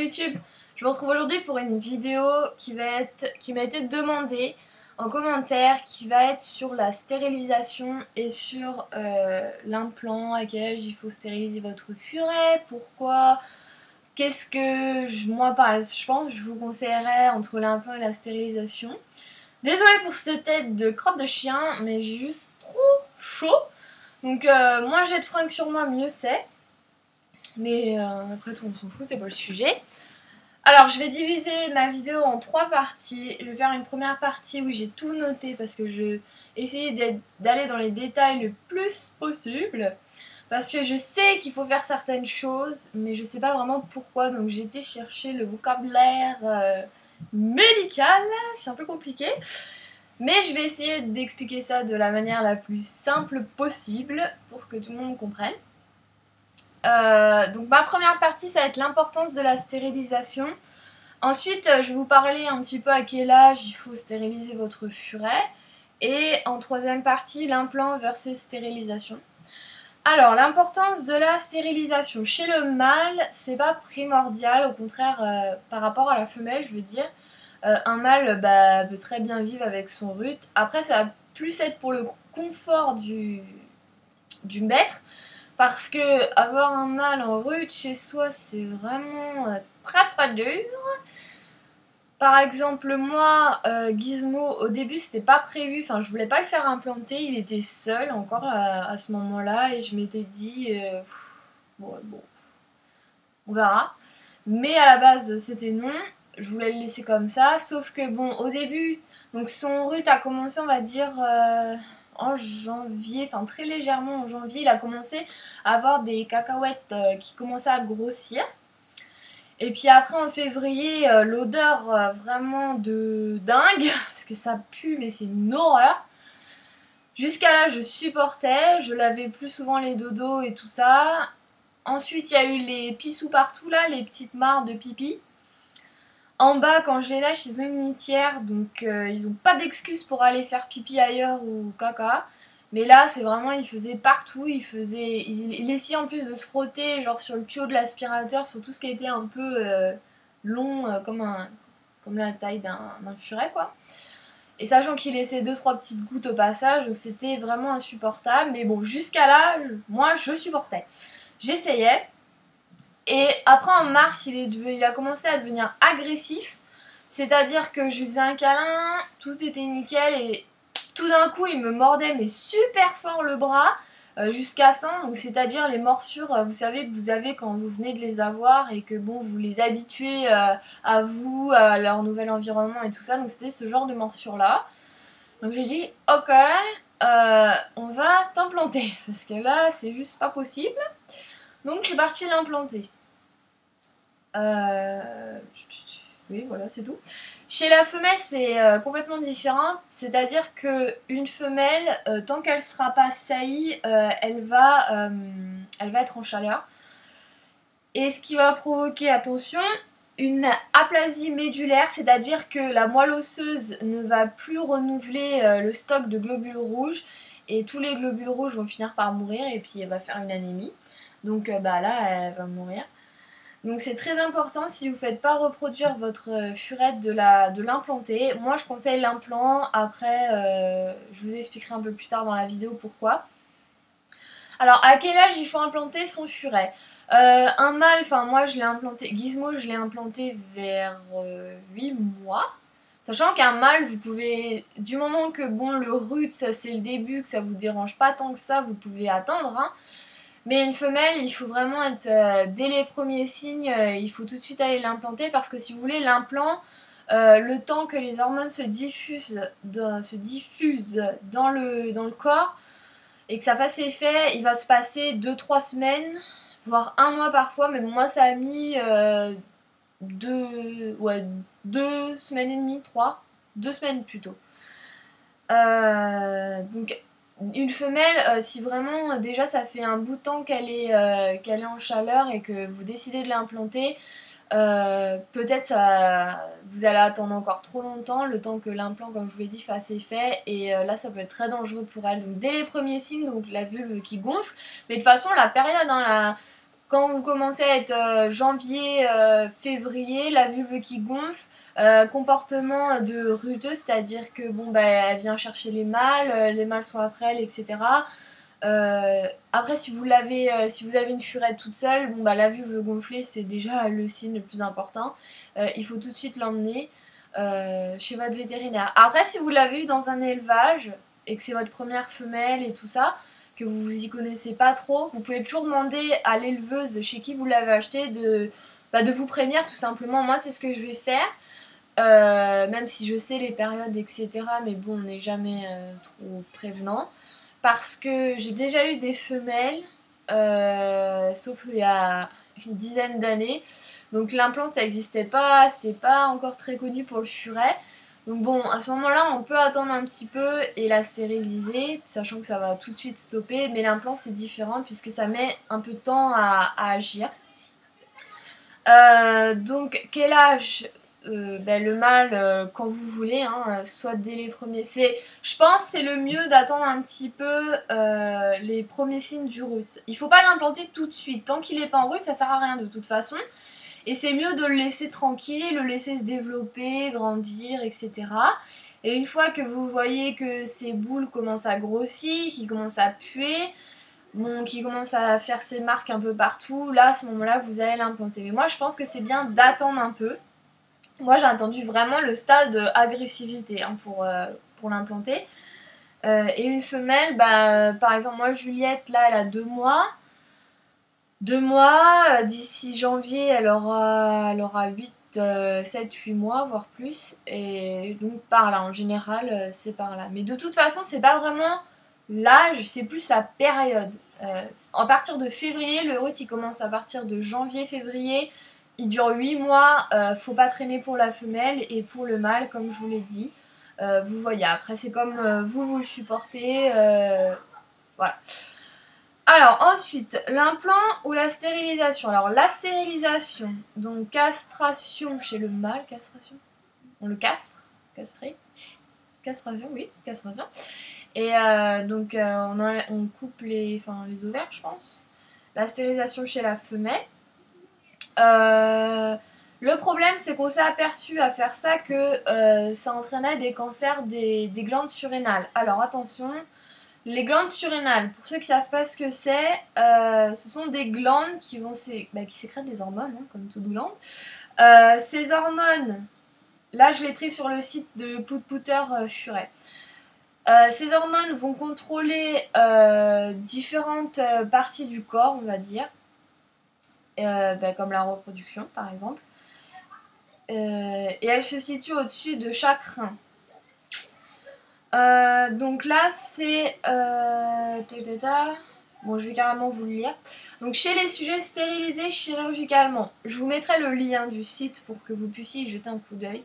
YouTube, je vous retrouve aujourd'hui pour une vidéo qui m'a été demandée en commentaire, qui va être sur la stérilisation et sur l'implant, à quel âge il faut stériliser votre furet, pourquoi, qu'est-ce que moi je pense je vous conseillerais entre l'implant et la stérilisation. Désolée pour cette tête de crotte de chien, mais j'ai juste trop chaud. Donc moins j'ai de fringues sur moi, mieux c'est. Mais après tout on s'en fout, c'est pas le sujet. Alors je vais diviser ma vidéo en 3 parties. Je vais faire une première partie où j'ai tout noté parce que je vais essayer d'aller dans les détails le plus possible. Parce que je sais qu'il faut faire certaines choses, mais je sais pas vraiment pourquoi. Donc j'ai été chercher le vocabulaire médical, c'est un peu compliqué. Mais je vais essayer d'expliquer ça de la manière la plus simple possible pour que tout le monde comprenne. Donc ma première partie, ça va être l'importance de la stérilisation. Ensuite, je vais vous parler un petit peu à quel âge il faut stériliser votre furet. Et en troisième partie, l'implant versus stérilisation. Alors, l'importance de la stérilisation. Chez le mâle, c'est pas primordial, au contraire, par rapport à la femelle, je veux dire. Un mâle peut très bien vivre avec son RUT. Après, ça va plus être pour le confort du maître. Parce que avoir un mâle en RUT chez soi, c'est vraiment très dur. Par exemple, moi, Gizmo, au début, c'était pas prévu. Enfin, je voulais pas le faire implanter. Il était seul encore à ce moment-là. Et je m'étais dit, bon, on verra. Mais à la base, c'était non. Je voulais le laisser comme ça. Sauf que, bon, au début, donc son RUT a commencé, on va dire, en janvier, enfin très légèrement en janvier, il a commencé à avoir des cacahuètes qui commençaient à grossir. Et puis après en février, l'odeur vraiment de dingue, parce que ça pue mais c'est une horreur. Jusqu'à là je supportais, je lavais plus souvent les dodos et tout ça. Ensuite il y a eu les pissous partout là, les petites mares de pipi. En bas, quand je les lâche, ils ont une litière, donc ils n'ont pas d'excuse pour aller faire pipi ailleurs ou caca. Mais là, c'est vraiment, ils faisaient partout, ils essayaient en plus de se frotter, genre sur le tuyau de l'aspirateur, sur tout ce qui était un peu long, comme la taille d'un furet, quoi. Et sachant qu'il laissait 2-3 petites gouttes au passage, donc c'était vraiment insupportable. Mais bon, jusqu'à là, moi, je supportais. J'essayais. Et après en mars, il a commencé à devenir agressif. C'est-à-dire que je lui faisais un câlin, tout était nickel et tout d'un coup il me mordait mais super fort le bras jusqu'à 100. Donc c'est-à-dire les morsures, vous savez que vous avez quand vous venez de les avoir et que bon vous les habituez à vous, à leur nouvel environnement et tout ça. Donc c'était ce genre de morsure là. Donc j'ai dit ok, on va t'implanter parce que là c'est juste pas possible. Donc je suis partie l'implanter. Oui, voilà, c'est tout. Chez la femelle, c'est complètement différent. C'est-à-dire qu'une femelle, tant qu'elle ne sera pas saillie, elle va être en chaleur. Et ce qui va provoquer, attention, une aplasie médulaire, c'est-à-dire que la moelle osseuse ne va plus renouveler le stock de globules rouges. Et tous les globules rouges vont finir par mourir et puis elle va faire une anémie. Donc là, elle va mourir. Donc c'est très important si vous ne faites pas reproduire votre furette de l'implanter. Moi je conseille l'implant, après je vous expliquerai un peu plus tard dans la vidéo pourquoi. Alors à quel âge il faut implanter son furet? Un mâle, enfin moi je l'ai implanté, Gizmo je l'ai implanté vers 8 mois. Sachant qu'un mâle, vous pouvez, du moment que bon le RUT c'est le début, que ça vous dérange pas tant que ça, vous pouvez attendre. Hein. Mais une femelle, il faut vraiment être, dès les premiers signes, il faut tout de suite aller l'implanter parce que si vous voulez, l'implant, le temps que les hormones se diffusent dans le corps et que ça fasse effet, il va se passer 2-3 semaines, voire 1 mois parfois, mais moi ça a mis 2 semaines et demie, 2 semaines plutôt. Donc une femelle, si vraiment déjà ça fait un bout de temps qu'elle est en chaleur et que vous décidez de l'implanter, peut-être vous allez attendre encore trop longtemps, le temps que l'implant, comme je vous l'ai dit, fasse effet, et là ça peut être très dangereux pour elle. Donc dès les premiers signes, donc la vulve qui gonfle, mais de toute façon la période, hein, Quand vous commencez à être janvier, février, la vulve qui gonfle, comportement de ruteuse, c'est-à-dire que bon bah elle vient chercher les mâles sont après elle, etc. Après si vous avez une furette toute seule, bon bah la vulve gonflée c'est déjà le signe le plus important. Il faut tout de suite l'emmener chez votre vétérinaire. Après si vous l'avez eu dans un élevage et que c'est votre première femelle et tout ça, que vous y connaissez pas trop, vous pouvez toujours demander à l'éleveuse chez qui vous l'avez acheté de vous prévenir tout simplement. Moi c'est ce que je vais faire. Même si je sais les périodes, etc. Mais bon, on n'est jamais trop prévenant. Parce que j'ai déjà eu des femelles, sauf il y a une dizaine d'années. Donc l'implant, ça n'existait pas, c'était pas encore très connu pour le furet. Donc bon, à ce moment-là, on peut attendre un petit peu et la stériliser, sachant que ça va tout de suite stopper. Mais l'implant, c'est différent puisque ça met un peu de temps à agir. Donc quel âge le mâle quand vous voulez, hein, soit dès les premiers. Je pense c'est le mieux d'attendre un petit peu les premiers signes du RUT. Il faut pas l'implanter tout de suite. Tant qu'il n'est pas en RUT, ça sert à rien de toute façon. Et c'est mieux de le laisser tranquille, le laisser se développer, grandir, etc. Et une fois que vous voyez que ses boules commencent à grossir, qu'il commence à puer, bon, qui commence à faire ses marques un peu partout, là à ce moment-là vous allez l'implanter. Mais moi je pense que c'est bien d'attendre un peu. Moi j'ai attendu vraiment le stade agressivité hein, pour l'implanter. Et une femelle, par exemple moi Juliette là elle a 2 mois. 2 mois, d'ici janvier elle aura 7, 8 mois voire plus. Et donc par là en général c'est par là. Mais de toute façon c'est pas vraiment l'âge, c'est plus la période. À partir de février, le RUT il commence à partir de janvier-février. Il dure 8 mois, faut pas traîner pour la femelle et pour le mâle, comme je vous l'ai dit. Vous voyez, après c'est comme vous le supportez. Voilà. Alors ensuite, l'implant ou la stérilisation. Alors la stérilisation, donc castration chez le mâle, castration. On le castre, castré. Castration, oui, castration. Et donc on coupe les ovaires, je pense. La stérilisation chez la femelle. Le problème, c'est qu'on s'est aperçu à faire ça que ça entraînait des cancers des glandes surrénales. Alors attention, les glandes surrénales, pour ceux qui ne savent pas ce que c'est, ce sont des glandes qui sécrètent des hormones, hein, comme toute glande. Ces hormones, là je l'ai pris sur le site de Poutpouter Furet. Ces hormones vont contrôler différentes parties du corps, on va dire, comme la reproduction par exemple. Et elles se situent au-dessus de chaque rein. Donc là c'est... Bon, je vais carrément vous le lire. Donc chez les sujets stérilisés chirurgicalement, je vous mettrai le lien du site pour que vous puissiez y jeter un coup d'œil.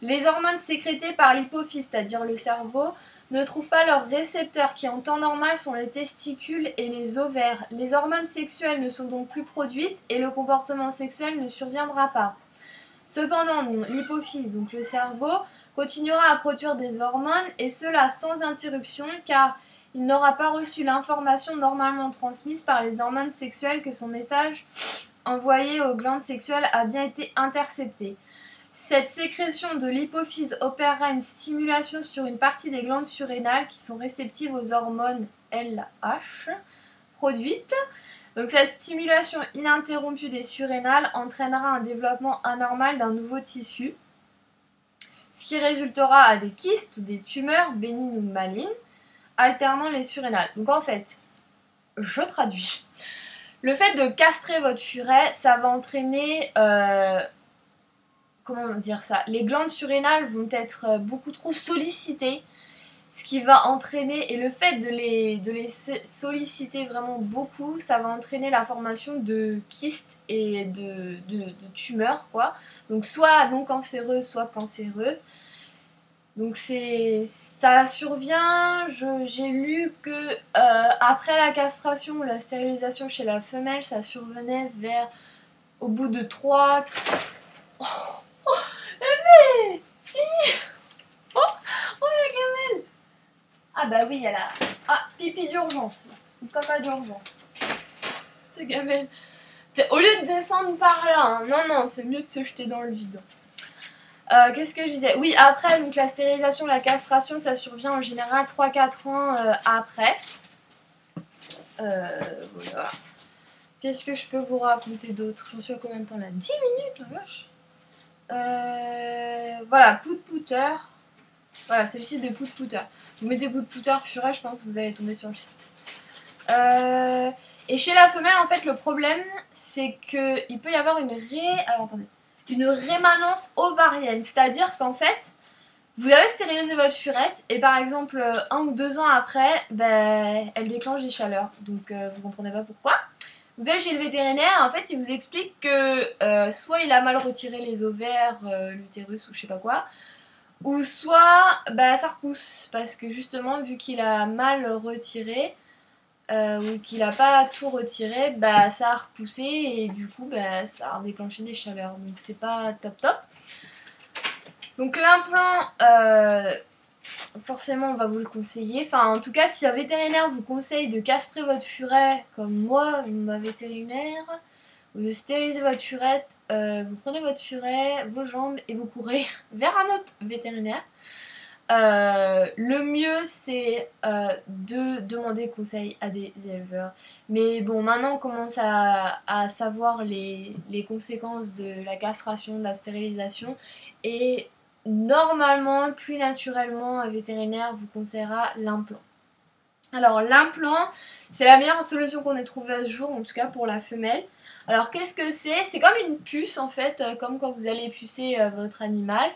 Les hormones sécrétées par l'hypophyse, c'est-à-dire le cerveau, ne trouvent pas leurs récepteurs qui en temps normal sont les testicules et les ovaires. Les hormones sexuelles ne sont donc plus produites et le comportement sexuel ne surviendra pas. Cependant, l'hypophyse, donc le cerveau, continuera à produire des hormones et cela sans interruption car il n'aura pas reçu l'information normalement transmise par les hormones sexuelles que son message envoyé aux glandes sexuelles a bien été intercepté. Cette sécrétion de l'hypophyse opérera une stimulation sur une partie des glandes surrénales qui sont réceptives aux hormones LH produites. Donc cette stimulation ininterrompue des surrénales entraînera un développement anormal d'un nouveau tissu, ce qui résultera à des kystes ou des tumeurs bénignes ou malignes, alternant les surrénales. Donc en fait, je traduis. Le fait de castrer votre furet, ça va entraîner... comment dire ça? Les glandes surrénales vont être beaucoup trop sollicitées, ce qui va entraîner, et le fait de les solliciter vraiment beaucoup, ça va entraîner la formation de kystes et de tumeurs, quoi. Donc soit non cancéreuses, soit cancéreuses. Donc ça survient, j'ai lu que après la castration ou la stérilisation chez la femelle, ça survenait au bout de 3... Oh, bébé Fini. Oh, la gamelle. Ah bah oui, elle a... Ah, pipi d'urgence. Caca d'urgence. Cette gamelle. Au lieu de descendre par là, hein. Non, non, c'est mieux de se jeter dans le vide. Qu'est-ce que je disais? Oui, après, donc la stérilisation, la castration, ça survient en général 3-4 ans après. Voilà. Qu'est-ce que je peux vous raconter d'autre? J'en suis à combien de temps là? 10 minutes, la vache. Voilà, Pout-Pouter. Voilà, c'est le site de Pout-Pouter. Vous mettez Pout-Pouter furet, je pense que vous allez tomber sur le site. Et chez la femelle, en fait, le problème, c'est qu'il peut y avoir une rémanence ovarienne. C'est-à-dire qu'en fait, vous avez stérilisé votre furette et par exemple, 1 ou 2 ans après, ben, elle déclenche des chaleurs. Donc, vous comprenez pas pourquoi. Vous allez chez le vétérinaire, en fait, il vous explique que soit il a mal retiré les ovaires, l'utérus ou je sais pas quoi, ou soit bah, ça repousse. Parce que justement, vu qu'il a mal retiré, ou qu'il n'a pas tout retiré, bah, ça a repoussé et du coup, bah, ça a déclenché des chaleurs. Donc, c'est pas top top. Donc, l'implant, forcément, on va vous le conseiller. Enfin, en tout cas, si un vétérinaire vous conseille de castrer votre furet, comme moi, ma vétérinaire, ou de stériliser votre furette, vous prenez votre furet, vos jambes et vous courez vers un autre vétérinaire. Le mieux, c'est de demander conseil à des éleveurs. Mais bon, maintenant, on commence à savoir les conséquences de la castration, de la stérilisation. Et normalement, plus naturellement, un vétérinaire vous conseillera l'implant. Alors, l'implant, c'est la meilleure solution qu'on ait trouvée à ce jour, en tout cas pour la femelle. Alors, qu'est-ce que c'est? C'est comme une puce, en fait, comme quand vous allez pucer votre animal.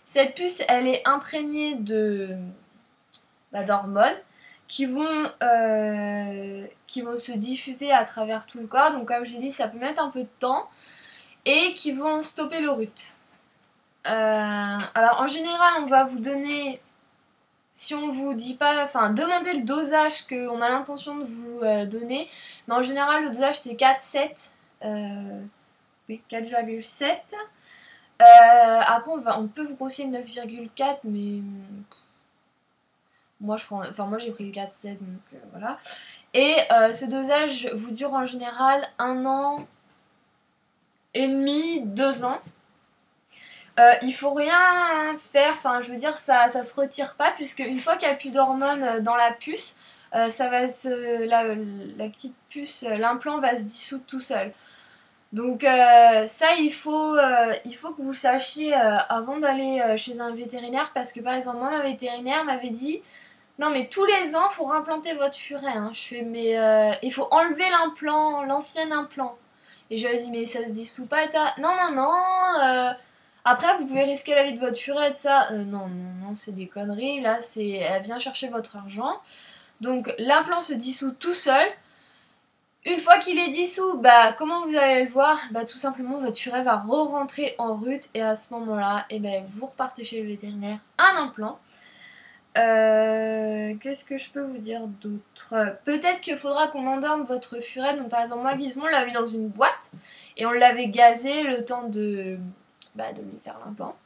Cette puce, elle est imprégnée d'hormones qui vont se diffuser à travers tout le corps. Donc comme je l'ai dit, ça peut mettre un peu de temps et qui vont stopper le rut. Alors en général, on va vous donner, si on vous dit pas, enfin demandez le dosage qu'on a l'intention de vous donner. Mais en général, le dosage c'est 4,7. Oui, 4,7. Après, on peut vous conseiller 9,4, mais moi j'ai pris le 4,7, donc voilà. Et ce dosage vous dure en général 1 an et demi, 2 ans. Il faut rien faire, enfin je veux dire ça se retire pas puisque une fois qu'il n'y a plus d'hormones dans la puce, ça va la petite puce, l'implant va se dissoudre tout seul. Donc ça il faut que vous le sachiez avant d'aller chez un vétérinaire parce que par exemple moi ma vétérinaire m'avait dit non mais tous les ans il faut réimplanter votre furet. Hein. Je fais mais il faut enlever l'implant, l'ancien implant. Et je lui ai dit mais ça se dissout pas et ça. Non non non. Après vous pouvez risquer la vie de votre furet et ça. Non non non c'est des conneries. Là c'est elle vient chercher votre argent. Donc l'implant se dissout tout seul. Une fois qu'il est dissous, bah comment vous allez le voir? Bah tout simplement votre furet va re-rentrer en rut et à ce moment-là, eh ben, vous repartez chez le vétérinaire un implant. Qu'est-ce que je peux vous dire d'autre? Peut-être qu'il faudra qu'on endorme votre furet. Donc par exemple moi Gizmo on l'a mis dans une boîte et on l'avait gazé le temps de lui faire l'implant.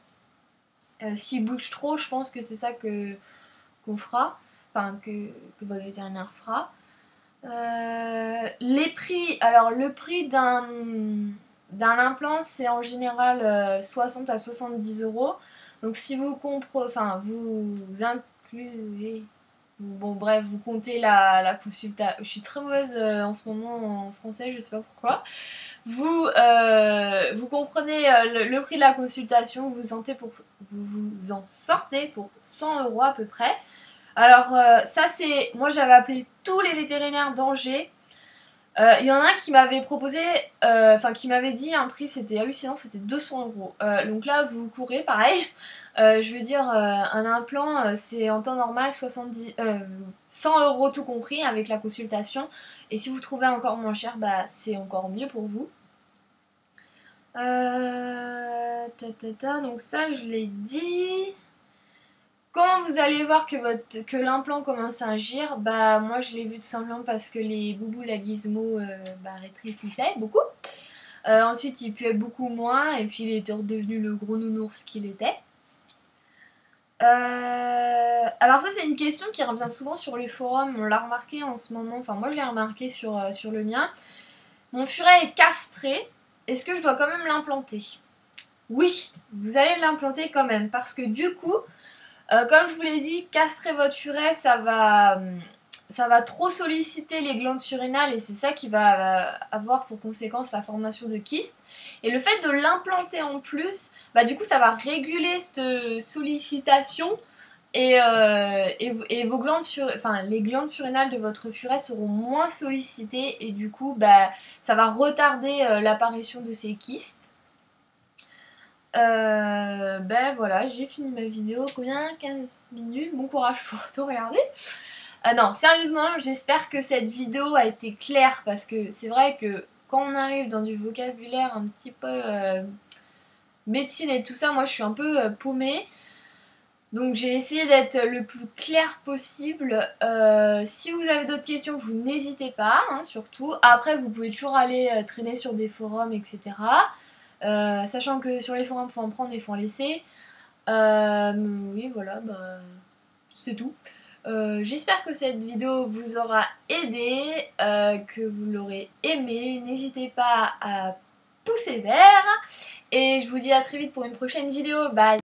S'il bouge trop, je pense que c'est ça qu'on fera, enfin que votre vétérinaire fera. Les prix, alors le prix d'un implant c'est en général 60 à 70 euros. Donc si vous incluez, bon bref, vous comptez la consultation. Je suis très mauvaise en ce moment en français, je sais pas pourquoi. Vous comprenez le prix de la consultation, vous vous en sortez pour 100 euros à peu près. Alors ça c'est, moi j'avais appelé tous les vétérinaires d'Angers. Il y en a un qui m'avait proposé, qui m'avait dit un prix, c'était hallucinant, c'était 200 euros. Donc là vous courez pareil. Je veux dire un implant c'est en temps normal 100 euros tout compris avec la consultation. Et si vous trouvez encore moins cher, bah c'est encore mieux pour vous. Donc ça je l'ai dit. Comment vous allez voir que l'implant commence à agir? Bah moi je l'ai vu tout simplement parce que les boubous, la Gizmo rétrécissaient beaucoup. Ensuite il puait beaucoup moins et puis il était redevenu le gros nounours qu'il était. Alors ça c'est une question qui revient souvent sur les forums, on l'a remarqué en ce moment, enfin moi je l'ai remarqué sur le mien. Mon furet est castré, est-ce que je dois quand même l'implanter? Oui, vous allez l'implanter quand même, parce que du coup, comme je vous l'ai dit, castrer votre furet, ça va trop solliciter les glandes surrénales et c'est ça qui va avoir pour conséquence la formation de kystes. Et le fait de l'implanter en plus, bah du coup ça va réguler cette sollicitation et vos glandes les glandes surrénales de votre furet seront moins sollicitées et du coup bah, ça va retarder l'apparition de ces kystes. Ben voilà, j'ai fini ma vidéo. Combien? 15 minutes. Bon courage pour tout regarder. Non, sérieusement, j'espère que cette vidéo a été claire parce que c'est vrai que quand on arrive dans du vocabulaire un petit peu médecine et tout ça, moi je suis un peu paumée. Donc j'ai essayé d'être le plus clair possible. Si vous avez d'autres questions, vous n'hésitez pas, hein, surtout. Après, vous pouvez toujours aller traîner sur des forums, etc. Sachant que sur les forums, il faut en prendre et il faut en laisser. Oui, voilà, bah, c'est tout. J'espère que cette vidéo vous aura aidé, que vous l'aurez aimé. N'hésitez pas à poucer vert. Et je vous dis à très vite pour une prochaine vidéo. Bye!